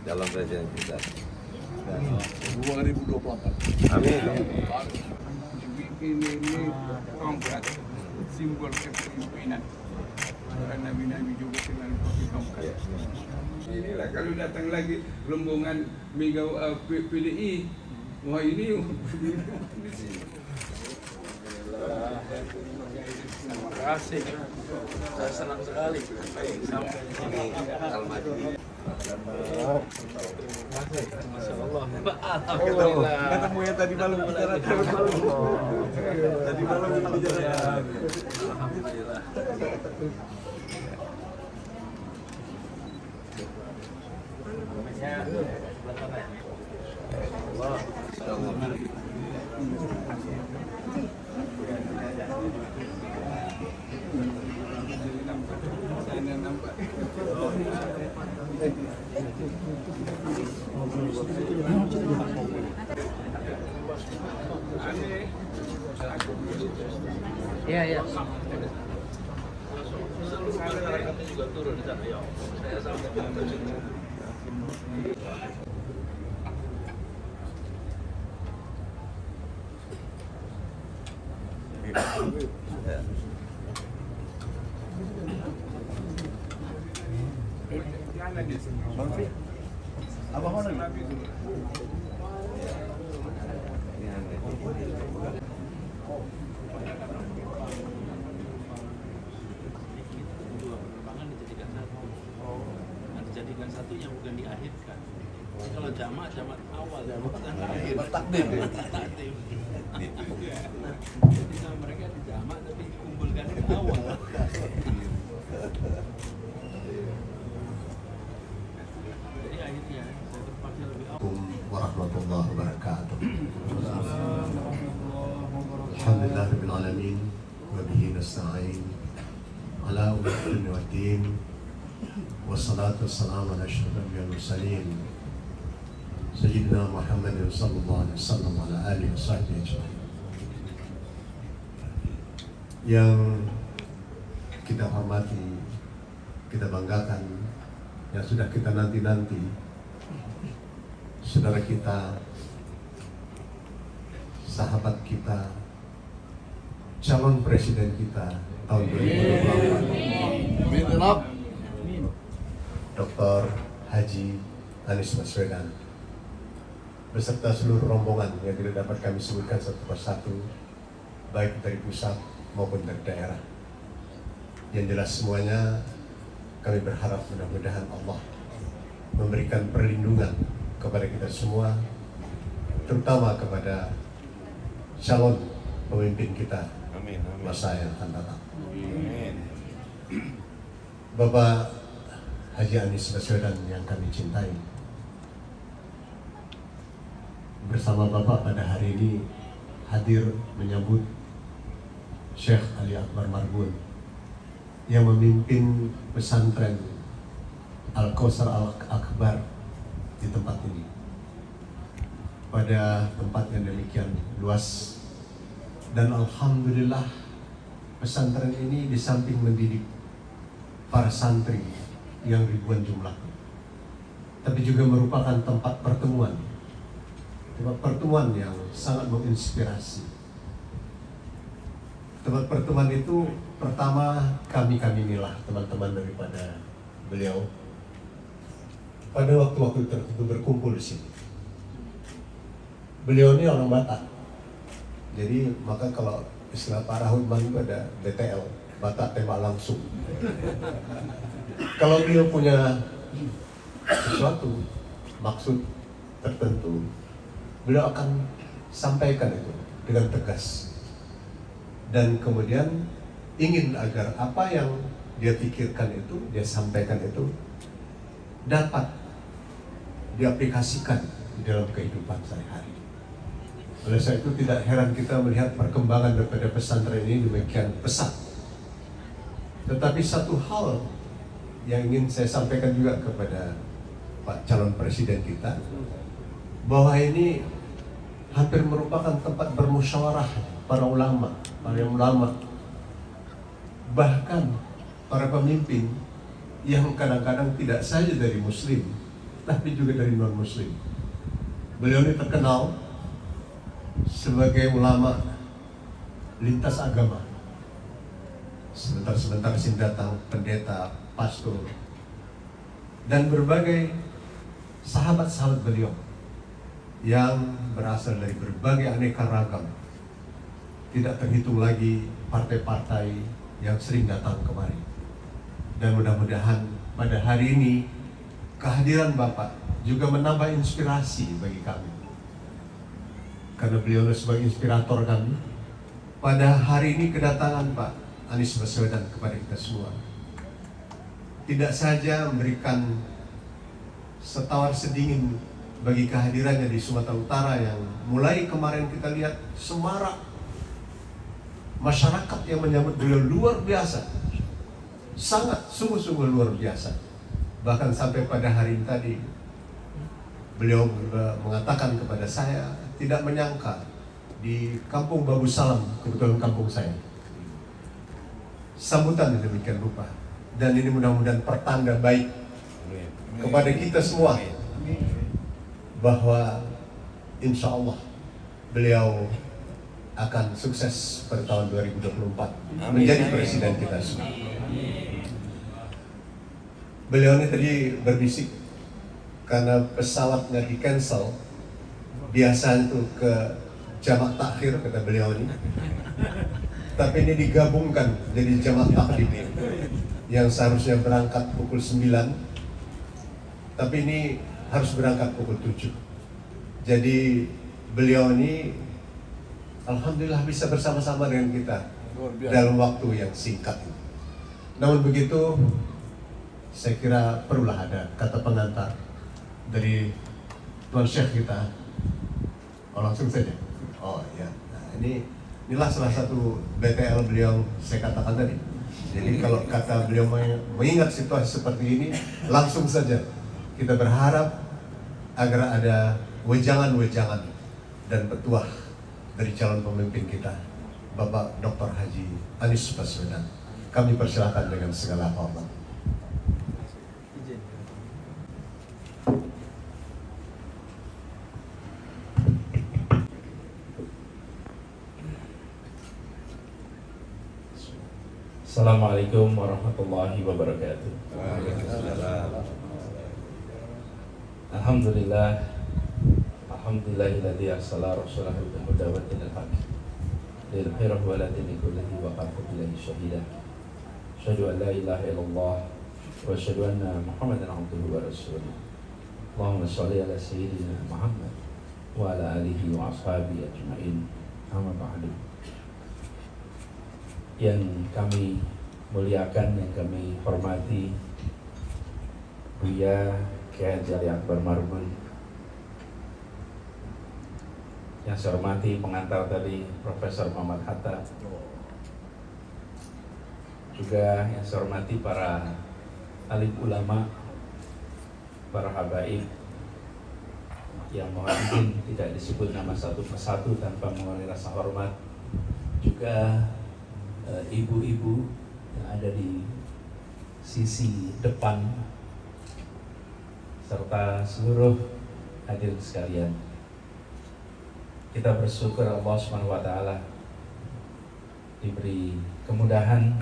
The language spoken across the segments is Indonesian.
calon presiden kita. 2024. Amin. Ini tongkat simbol kepemimpinan. Para nabi-nabi juga selalu pakai tongkat. Inilah kalau datang lagi rombongan PDI, wah ini Terima kasih. Saya senang sekali sampai di sini. Masya Allah. Alhamdulillah. Ketemu ya tadi malam bicara. Tadi malam kita bicara. Alhamdulillah. Iya, iya. Masyarakatnya juga turun di sana, ya. Saya sampaikan ke sini. Abang mana? Dijadikan satu yang bukan diakhirkan. Kalau jamak awal, bukan akhir. Takdim. Takdim. Jadi sama mereka dijamak tapi dikumpulkan di awal. Jadi akhirnya saya terpaksa lebih awal. warahmatullahi wabarakatuh. Alhamdulillah rabbil alamin wa bihi nasta'in ala umuri waddin wassalatu wassalamu ala asyrafil anbiya'i wal mursalin sayyidina Muhammadin sallallahu alaihi wasallam wa ala alihi washabbihi ajma'in. Yang kita hormati, kita banggakan, yang sudah kita nanti-nanti, saudara kita, sahabat kita, calon presiden kita tahun 2024, Dr. Haji Anies Baswedan, beserta seluruh rombongan yang tidak dapat kami sebutkan satu persatu, baik dari pusat maupun dari daerah. Yang jelas semuanya kami berharap mudah-mudahan Allah memberikan perlindungan kepada kita semua, terutama kepada calon pemimpin kita masa yang akan datang. Bapak Haji Anies Baswedan yang kami cintai, bersama Bapak pada hari ini hadir menyambut Syekh Ali Akbar Marbun yang memimpin pesantren Al-Kausar Al-Akbar di tempat ini, pada tempat yang demikian luas. Dan alhamdulillah pesantren ini di samping mendidik para santri yang ribuan jumlah, tapi juga merupakan tempat pertemuan yang sangat menginspirasi. Tempat pertemuan itu pertama kami inilah teman-teman daripada beliau pada waktu-waktu tertentu berkumpul di sini. Beliau ini orang Batak, jadi maka kalau istilah Pak Rahul itu ada BTL, Batak tembak langsung. Kalau beliau punya sesuatu maksud tertentu, beliau akan sampaikan itu dengan tegas, dan kemudian ingin agar apa yang dia pikirkan itu, dia sampaikan itu dapat diaplikasikan di dalam kehidupan sehari-hari. Oleh sebab itu tidak heran kita melihat perkembangan daripada pesantren ini demikian pesat. Tetapi satu hal yang ingin saya sampaikan juga kepada Pak calon presiden kita, bahwa ini hampir merupakan tempat bermusyawarah para ulama, bahkan para pemimpin yang kadang-kadang tidak saja dari Muslim, tapi juga dari non-Muslim. Beliau ini terkenal sebagai ulama lintas agama. Sebentar-sebentar sini datang pendeta, pastor, dan berbagai sahabat-sahabat beliau yang berasal dari berbagai aneka ragam. Tidak terhitung lagi partai-partai yang sering datang kemari. Dan mudah-mudahan pada hari ini kehadiran Bapak juga menambah inspirasi bagi kami. Karena beliau sebagai inspirator kami, pada hari ini kedatangan Pak Anies Baswedan kepada kita semua tidak saja memberikan setawar sedingin bagi kehadirannya di Sumatera Utara yang mulai kemarin kita lihat semarak masyarakat yang menyambut beliau luar biasa, sangat sungguh-sungguh luar biasa. Bahkan sampai pada hari ini tadi beliau mengatakan kepada saya tidak menyangka di Kampung Babu Salam, kebetulan kampung saya, sambutan demikian rupa. Dan ini mudah-mudahan pertanda baik kepada kita semua bahwa insya Allah beliau akan sukses pada tahun 2024 menjadi presiden kita semua. Beliau ini tadi berbisik karena pesawatnya di cancel, biasa itu ke jamak takhir kata beliau ini, tapi ini digabungkan jadi jamak takdim yang seharusnya berangkat pukul 9, tapi ini harus berangkat pukul 7. Jadi beliau ini alhamdulillah bisa bersama-sama dengan kita dalam waktu yang singkat. Namun begitu, saya kira perlulah ada kata pengantar dari Tuan Syekh kita. Oh, langsung saja. Oh ya, nah, inilah salah satu BTL beliau saya katakan tadi. Jadi kalau kata beliau mengingat situasi seperti ini, langsung saja kita berharap agar ada wejangan-wejangan dan petuah dari calon pemimpin kita, Bapak Dr. Haji Anies Baswedan. Kami persilakan dengan segala hormat. Assalamualaikum warahmatullahi wabarakatuh. Alhamdulillah, alhamdulillahilladzi arsala rasulahu bil huda wa dinil haqq lil khairi wa la dini kullihi wa qafa billahi syahida. Asyhadu an la ilaha illallah wa asyhadu anna Muhammadan abduhu wa rasuluh. Allahumma shalli ala sayyidina Muhammad wa ala alihi wa ashabihi ajmain. Amma ba'du. Yang kami muliakan, yang kami hormati Buya Kiai Haji Akbar Marbun, yang saya hormati pengantar tadi Profesor Muhammad Hatta, juga yang saya hormati para alim ulama, para habaib yang mohon izin tidak disebut nama satu persatu tanpa mengurangi rasa hormat, juga ibu-ibu yang ada di sisi depan, serta seluruh hadirin sekalian. Kita bersyukur Allah SWT diberi kemudahan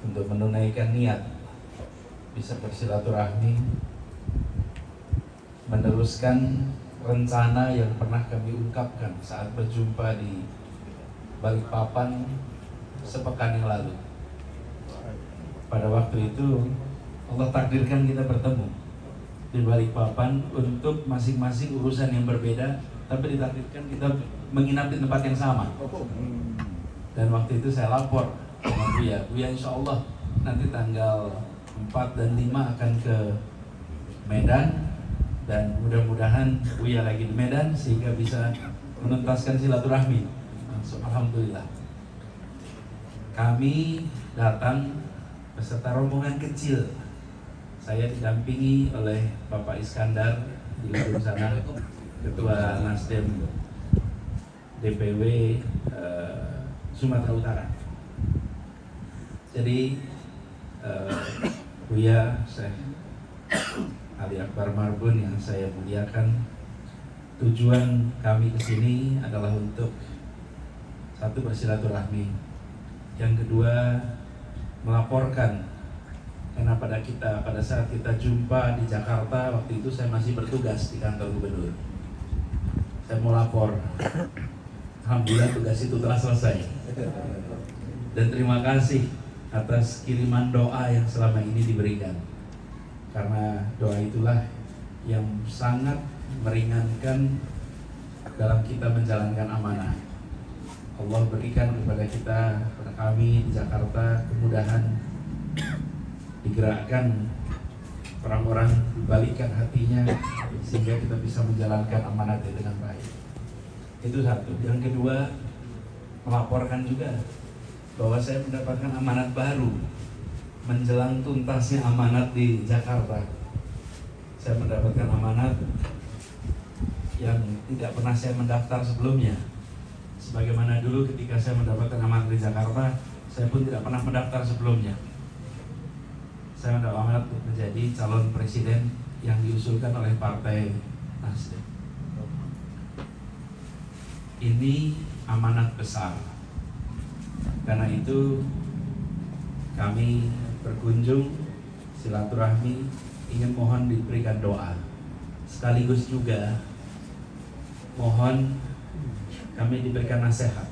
untuk menunaikan niat bisa bersilaturahmi, meneruskan rencana yang pernah kami ungkapkan saat berjumpa di Balikpapan sepekan yang lalu. Pada waktu itu Allah takdirkan kita bertemu di Balikpapan untuk masing-masing urusan yang berbeda, tapi ditakdirkan kita menginap di tempat yang sama. Dan waktu itu saya lapor dengan Buya insya Allah nanti tanggal 4 dan 5 akan ke Medan, dan mudah-mudahan Buya lagi di Medan sehingga bisa menuntaskan silaturahmi. Alhamdulillah. Kami datang beserta rombongan kecil. Saya didampingi oleh Bapak Iskandar di ujung sana, Ketua Nasdem DPW Sumatera Utara. Jadi Buya, Syekh Ali Akbar Marbun yang saya muliakan. Tujuan kami ke sini adalah untuk satu, bersilaturahmi. Yang kedua, melaporkan, karena pada saat kita jumpa di Jakarta, waktu itu saya masih bertugas di kantor gubernur. Saya mau lapor, alhamdulillah tugas itu telah selesai. Dan terima kasih atas kiriman doa yang selama ini diberikan, karena doa itulah yang sangat meringankan dalam kita menjalankan amanah. Allah berikan kepada kita, kepada kami di Jakarta, kemudahan, digerakkan orang-orang, dibalikkan hatinya sehingga kita bisa menjalankan amanat itu dengan baik. Itu satu. Yang kedua, melaporkan juga bahwa saya mendapatkan amanat baru menjelang tuntasnya amanat di Jakarta. Saya mendapatkan amanat yang tidak pernah saya mendaftar sebelumnya. Sebagaimana dulu ketika saya mendapatkan amanat di Jakarta, saya pun tidak pernah mendaftar sebelumnya. Saya mendapat amanat untuk menjadi calon presiden yang diusulkan oleh Partai Nasdem. Ini amanat besar. Karena itu kami berkunjung silaturahmi, ingin mohon diberikan doa. Sekaligus juga mohon kami diberikan nasihat.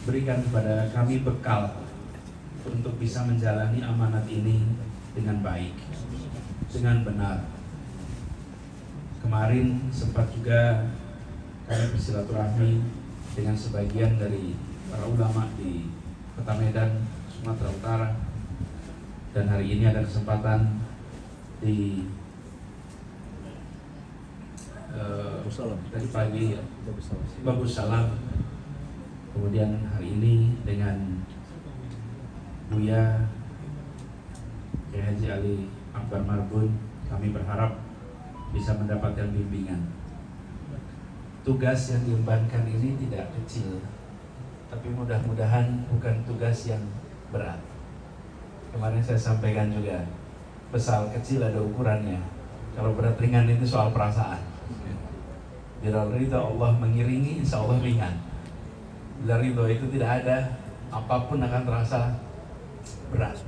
Berikan kepada kami bekal untuk bisa menjalani amanat ini dengan baik, dengan benar. Kemarin sempat juga kami bersilaturahmi dengan sebagian dari para ulama di Kota Medan, Sumatera Utara. Dan hari ini ada kesempatan di dari pagi Bagus Salam, kemudian hari ini dengan Buya Kiai Haji Ali Akbar Marbun. Kami berharap bisa mendapatkan bimbingan. Tugas yang diembankan ini tidak kecil, tapi mudah-mudahan bukan tugas yang berat. Kemarin saya sampaikan juga, besar kecil ada ukurannya. Kalau berat ringan itu soal perasaan. Bila ridho Allah mengiringi, insya Allah ringan. Bila ridho itu tidak ada, apapun akan terasa berat.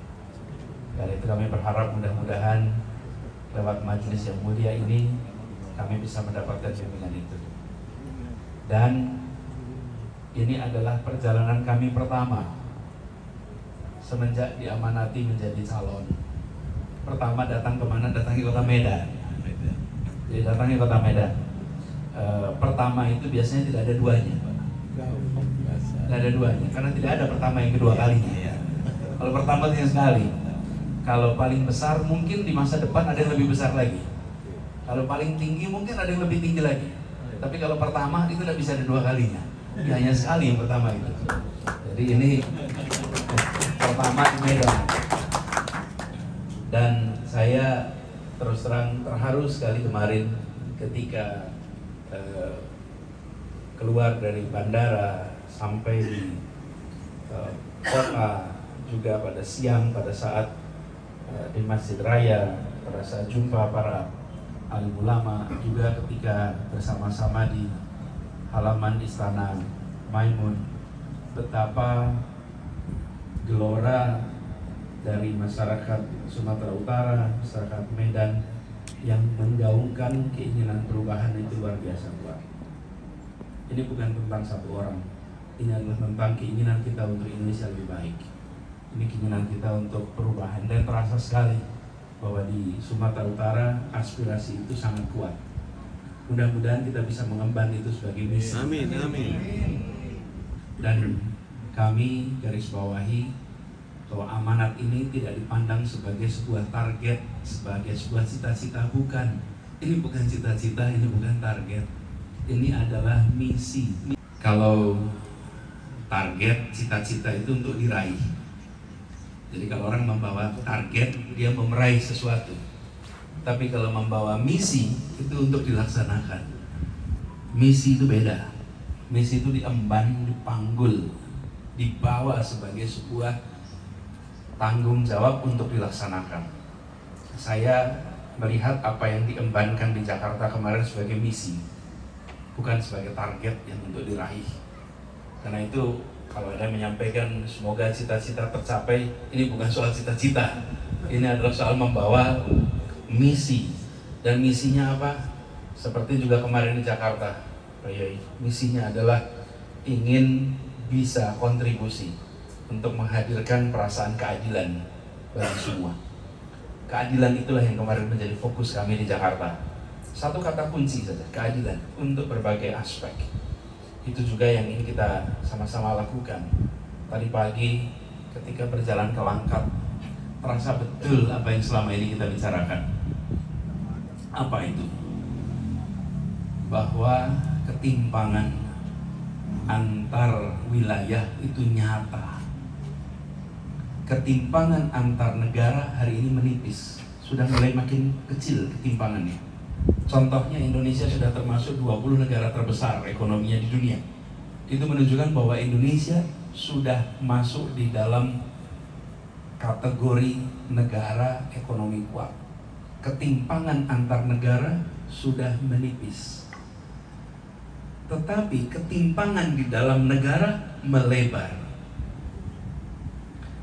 Karena itu kami berharap mudah-mudahan lewat majelis yang mulia ini kami bisa mendapatkan bimbingan itu. Dan ini adalah perjalanan kami pertama semenjak diamanati menjadi calon. Pertama datang kemana? Datang ke Kota Medan. Jadi datang ke Kota Medan. Pertama itu biasanya tidak ada duanya, tidak ada duanya, karena tidak ada pertama yang kedua kalinya. Kalau pertama itu sekali. Kalau paling besar mungkin di masa depan ada yang lebih besar lagi. Kalau paling tinggi mungkin ada yang lebih tinggi lagi. Tapi kalau pertama itu tidak bisa ada dua kalinya. Ya, hanya sekali yang pertama itu. Jadi ini pertama di Medan. Dan saya terus terang terharu sekali kemarin ketika keluar dari bandara sampai di kota, juga pada siang pada saat di Masjid Raya, pada saat jumpa para alim ulama, juga ketika bersama-sama di halaman Istana Maimun, betapa gelora dari masyarakat Sumatera Utara, masyarakat Medan yang menggaungkan keinginan perubahan itu luar biasa kuat. Ini bukan tentang satu orang, ini adalah tentang keinginan kita untuk Indonesia lebih baik. Ini keinginan kita untuk perubahan, dan terasa sekali bahwa di Sumatera Utara aspirasi itu sangat kuat. Mudah-mudahan kita bisa mengemban itu sebagai misi. Amin, amin. Dan kami garis bawahi bahwa amanat ini tidak dipandang sebagai sebuah target, sebagai sebuah cita-cita, bukan. Ini bukan cita-cita, ini bukan target. Ini adalah misi. Kalau target, cita-cita itu untuk diraih. Jadi kalau orang membawa target, dia mau meraih sesuatu. Tapi kalau membawa misi, itu untuk dilaksanakan. Misi itu beda. Misi itu diemban, dipanggul, dibawa sebagai sebuah tanggung jawab untuk dilaksanakan. Saya melihat apa yang diembankan di Jakarta kemarin sebagai misi, bukan sebagai target yang untuk diraih. Karena itu kalau ada yang menyampaikan semoga cita-cita tercapai, ini bukan soal cita-cita, ini adalah soal membawa misi. Dan misinya apa? Seperti juga kemarin di Jakarta, Pak Yai, misinya adalah ingin bisa kontribusi untuk menghadirkan perasaan keadilan bagi semua. Keadilan itulah yang kemarin menjadi fokus kami di Jakarta. Satu kata kunci saja, keadilan untuk berbagai aspek. Itu juga yang ingin kita sama-sama lakukan. Tadi pagi ketika berjalan ke Langkat, terasa betul apa yang selama ini kita bicarakan. Apa itu? Bahwa ketimpangan antar wilayah itu nyata. Ketimpangan antar negara hari ini menipis, sudah mulai makin kecil ketimpangannya. Contohnya Indonesia sudah termasuk 20 negara terbesar ekonominya di dunia. Itu menunjukkan bahwa Indonesia sudah masuk di dalam kategori negara ekonomi kuat. Ketimpangan antar negara sudah menipis. Tetapi ketimpangan di dalam negara melebar.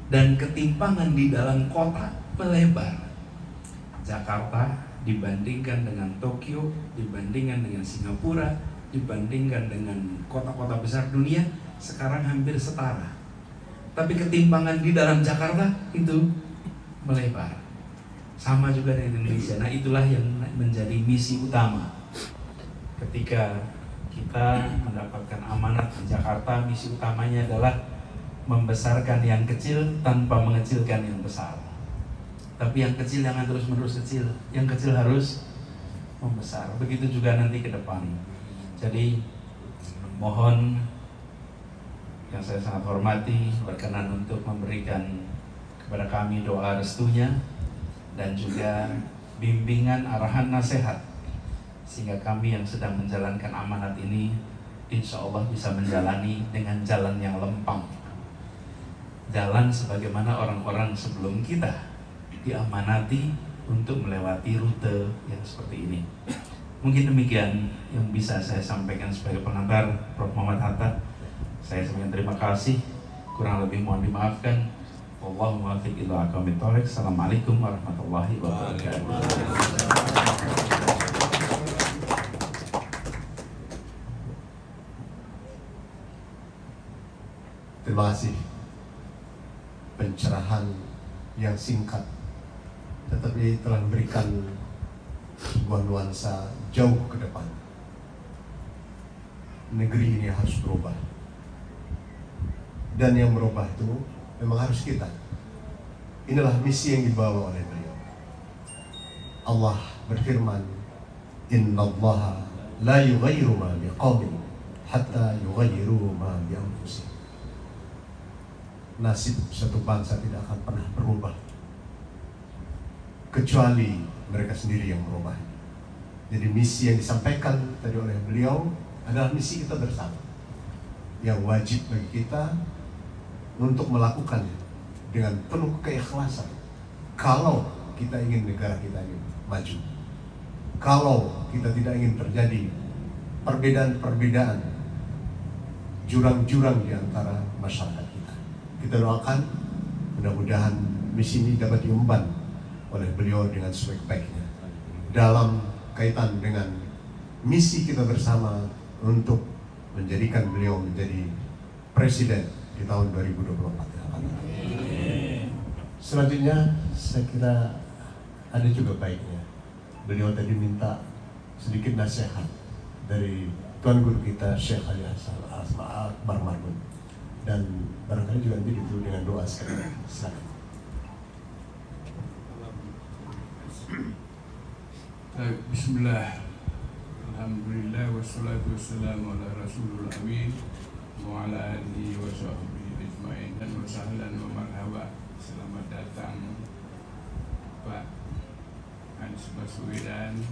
Dan ketimpangan di dalam kota melebar. Jakarta dibandingkan dengan Tokyo, dibandingkan dengan Singapura, dibandingkan dengan kota-kota besar dunia, sekarang hampir setara. Tapi ketimpangan di dalam Jakarta itu melebar. Sama juga dengan Indonesia. Nah, itulah yang menjadi misi utama. Ketika kita mendapatkan amanat di Jakarta, misi utamanya adalah membesarkan yang kecil tanpa mengecilkan yang besar. Tapi yang kecil jangan terus-menerus kecil, yang kecil harus membesar. Begitu juga nanti ke depan. Jadi mohon yang saya sangat hormati berkenan untuk memberikan kepada kami doa restunya dan juga bimbingan, arahan, nasihat, sehingga kami yang sedang menjalankan amanat ini insya Allah bisa menjalani dengan jalan yang lempang. Jalan sebagaimana orang-orang sebelum kita diamanati untuk melewati rute yang seperti ini. Mungkin demikian yang bisa saya sampaikan sebagai pengantar, Prof. Muhammad Hatta. Saya sampaikan terima kasih, kurang lebih mohon dimaafkan. Wallahu muwaffiq ila aqwamit thoriq. Assalamualaikum warahmatullahi wabarakatuh. Terima kasih. Pencerahan yang singkat tetapi telah memberikan sebuah nuansa jauh ke depan. Negeri ini harus berubah, dan yang berubah itu memang harus kita. Inilah misi yang dibawa oleh beliau. Allah berfirman, Innallaha la yughayyiru ma biqaumin hatta yughayyiru ma bi anfusihim. Nasib satu bangsa tidak akan pernah berubah kecuali mereka sendiri yang berubah. Jadi misi yang disampaikan tadi oleh beliau adalah misi kita bersama, yang wajib bagi kita untuk melakukannya dengan penuh keikhlasan. Kalau kita ingin negara kita ini maju, kalau kita tidak ingin terjadi perbedaan-perbedaan, jurang-jurang di antara masyarakat kita. Kita doakan mudah-mudahan misi ini dapat diemban oleh beliau dengan sebaik-baiknya dalam kaitan dengan misi kita bersama untuk menjadikan beliau menjadi presiden di tahun 2024 yang akan datang. Selanjutnya saya kira ada juga baiknya beliau tadi minta sedikit nasihat dari Tuan Guru kita Syekh Ali Hasan Akbar Marmun, dan barangkali juga nanti ditutup dengan doa sekali. Silakan. Bismillah, alhamdulillah, wassalatu wassalamu ala rasulul amin wa ala alihi wa sahbihi ajma'in. Dan wa sahlan wa marhaba. Selamat datang Pak Anies Baswedan,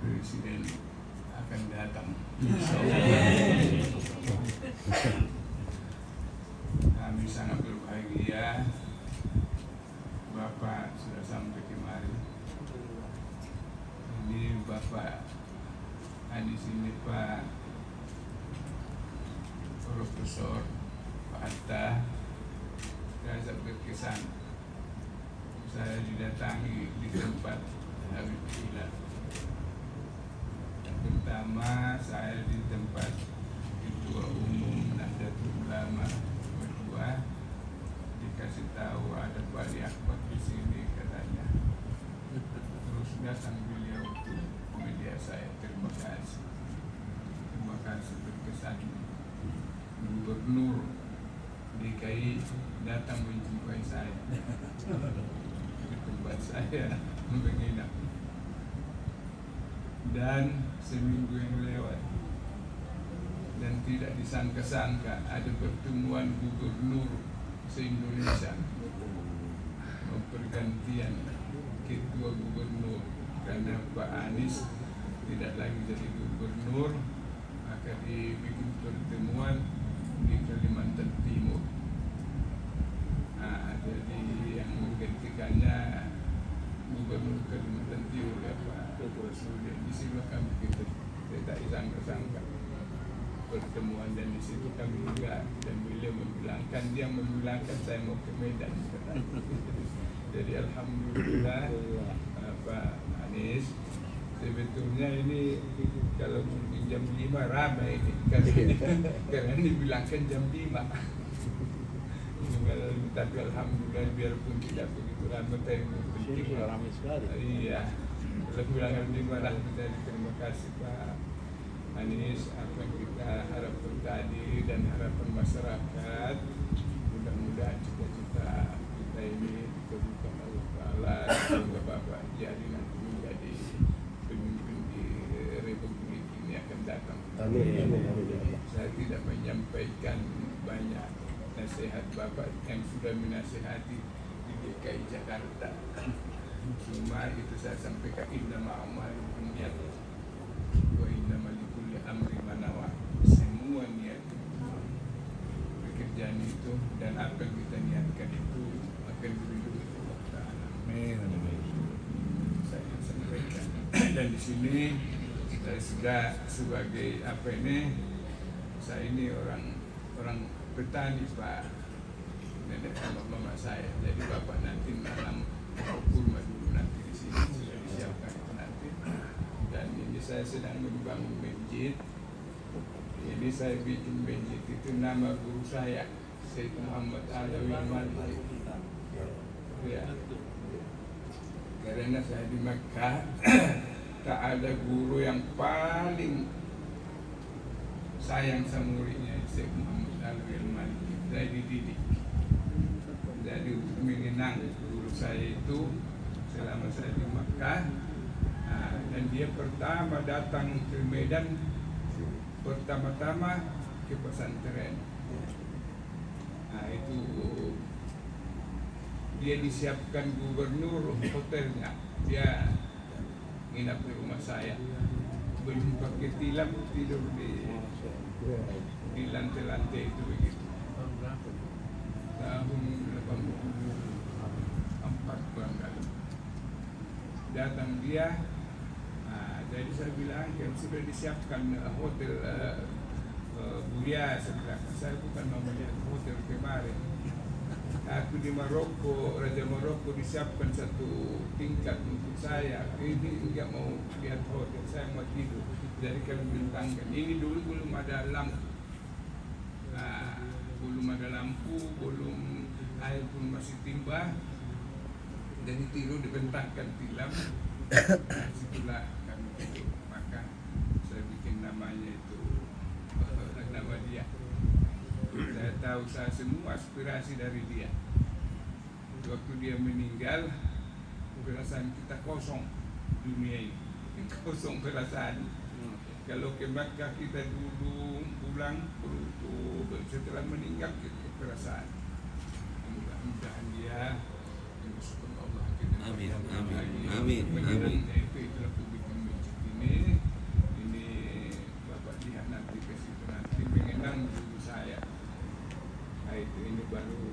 Presiden akan datang, insyaallah. Kami sangat berbahagia Bapak sudah sampai kemari. Ini Bapak di sini Pak Profesor Pak Hatta, saya berkesan saya didatangi di tempat Habib Hilal. Yang pertama saya di tempat Ketua Umum Nahdlatul Ulama berdua, dikasih tahu ada Wali Akbar di sini katanya. Terus datang beliau untuk media saya, terima kasih berkesan. Gubernur DKI datang menjumpai saya di tempat saya menginap, dan seminggu yang lewat dan tidak disangka-sangka ada pertemuan gubernur se-Indonesia, pergantian ketua gubernur karena Pak Anies tidak lagi jadi gubernur, maka dibikin pertemuan di Kalimantan Timur. Nah, jadi yang menggantikannya gubernur Kalimantan Timur ya Pak Sudah. Di situ kami kita tidak disangka-sangka pertemuan, dan di situ kami juga, dan beliau membilangkan saya mau ke Medan. Jadi alhamdulillah Pak Anies, sebetulnya ini kalau jam 5 ramai ini karena dibilangkan jam 5. Tapi alhamdulillah biarpun tidak begitu ramai, tapi penting ramai sekali. Iya, lebih bilangan 5 lah. Terima kasih Pak Anies, apa yang kita harapkan tadi dan harapan masyarakat, mudah-mudahan cita-cita kita ini dikabulkan Allah Ta'ala, semoga Bapak jadi nanti menjadi pemimpin di Republik ini akan datang. Amin. Saya tidak menyampaikan banyak nasihat Bapak yang sudah menasihati di DKI Jakarta, cuma itu saya sampaikan innama a'malu binniyat wa innama likulli amrin ma nawa. Semua niat pekerjaan itu dan apa yang kita niatkan itu akan diridhoi Allah Ta'ala. Amin. Saya sampaikan. Dan di sini saya sudah sebagai apa ini, saya ini orang petani Pak, nenek sama mama saya. Jadi Bapak nanti nanam kurma dulu nanti di sini sudah disiapkan itu nanti. Dan ini saya sedang membangun masjid. Ini saya bikin masjid itu nama guru saya, Syekh Muhammad Alawi Malik. Ya. Karena saya di Makkah tak ada guru yang paling sayang sama muridnya, Syekh Muhammad Alawi Malik. Saya dididik. Jadi untuk mengenang guru saya itu selama saya di Makkah, dan dia pertama datang ke Medan, pertama-tama ke pesantren. Nah itu dia disiapkan gubernur hotelnya, dia nginap di rumah saya, belum pakai tilam, tidur di lantai-lantai itu begitu. Tahun 84 barangkali datang dia. Jadi saya bilang kan sudah disiapkan hotel Buya. Saya bukan mau melihat hotel kemarin. Aku di Maroko, Raja Maroko disiapkan satu tingkat untuk saya. Ini enggak mau lihat hotel, saya mau tidur. Jadi kami bintangkan. Ini dulu belum ada lampu, belum air pun masih timbah. Jadi tidur dibentangkan tilam. Situlah kami tidur. Maka saya bikin namanya itu nama dia. Saya tahu saya semua aspirasi dari dia. Waktu dia meninggal, perasaan kita kosong, dunia ini kosong perasaan. Kalau ke Makkah kita dulu pulang perlu, setelah meninggal kita perasaan. Mudah-mudahan dia dimasukkan Allah ke dalam. Amin, amin, Amin. amin. Itulah pembikin masjid ini Bapak lihat nanti ke situ nanti mengenang dulu saya. Nah, itu ini baru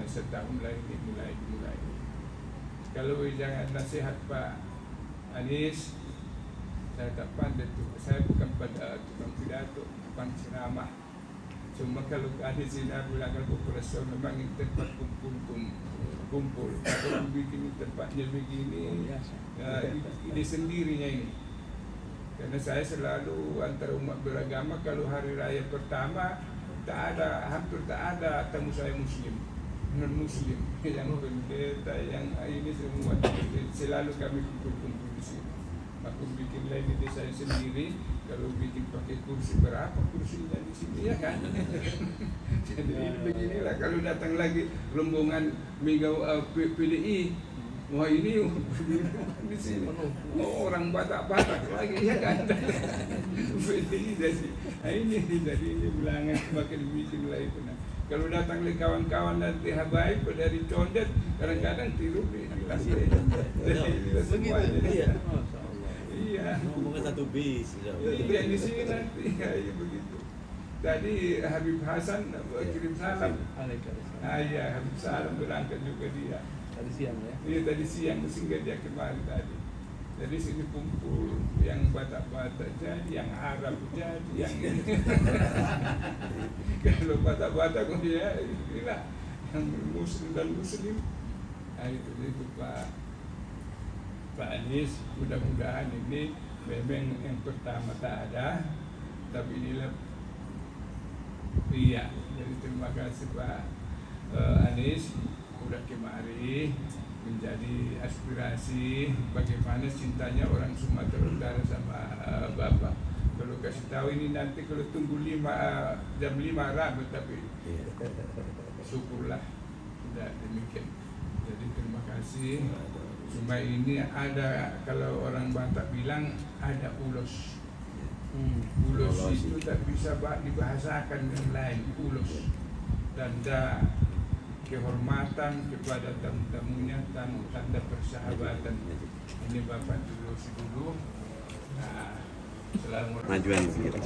setahun lagi mulai. Kalau jangan nasihat Pak Anies, saya tak pandai tuh. Saya bukan pada tukang pidato, tukang ceramah. Cuma kalau Anies ini bilang kalau populasi memang ini tempat kumpul. Kalau bikin tempatnya begini, ini sendirinya ini. Karena saya selalu antara umat beragama, kalau hari raya pertama hampir tak ada tamu saya muslim, non muslim, yang pendeta, yang ini semua selalu kami kumpul di sini. Aku bikin lain di desa sendiri, kalau bikin pakai kursi berapa kursinya di sini ya kan? Jadi beginilah kalau datang lagi rombongan PDI. Wah ini di sini orang Batak lagi ya kan? Ini bilangan makin bikin lah itu. Nah, kalau datang lagi kawan-kawan nanti habaib dari Condet, kadang-kadang tidur di lantai. Semuanya. Iya. Ngomongnya satu bis. Iya di sini nanti kayak begitu. Tadi Habib Hasan kirim salam. Iya Habib Salam berangkat juga dia. Tadi siang ya. Iya tadi siang sehingga dia kemarin tadi. Jadi sini kumpul yang Batak-Batak jadi, yang Arab jadi, yang ini. Kalau Batak-Batak dia inilah yang Muslim dan Muslim. Nah itu Pak Anies, mudah-mudahan ini memang yang pertama tak ada, tapi inilah iya. Jadi terima kasih Pak Anies udah kemari menjadi aspirasi bagaimana cintanya orang Sumatera Utara sama Bapak. Kalau kasih tahu ini nanti kalau tunggu jam 5 rambut tapi syukurlah sudah demikian. Jadi terima kasih. Cuma ini ada kalau orang Batak bilang ada ulos. Ulos itu tak bisa dibahasakan dengan lain ulos. Tanda kehormatan kepada tamu-tamunya, tanda persahabatan. Ini Bapak dulu. Nah, selamat majuan sedikit.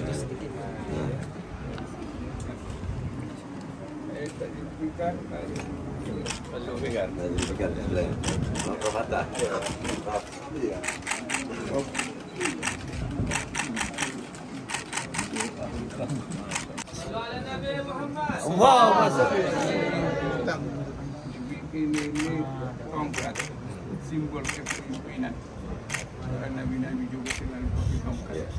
Tadi pikir sebelah. Mau patah. Iya. ini tongkat simbol kepemimpinan karena Nabi juga selalu pakai tongkat.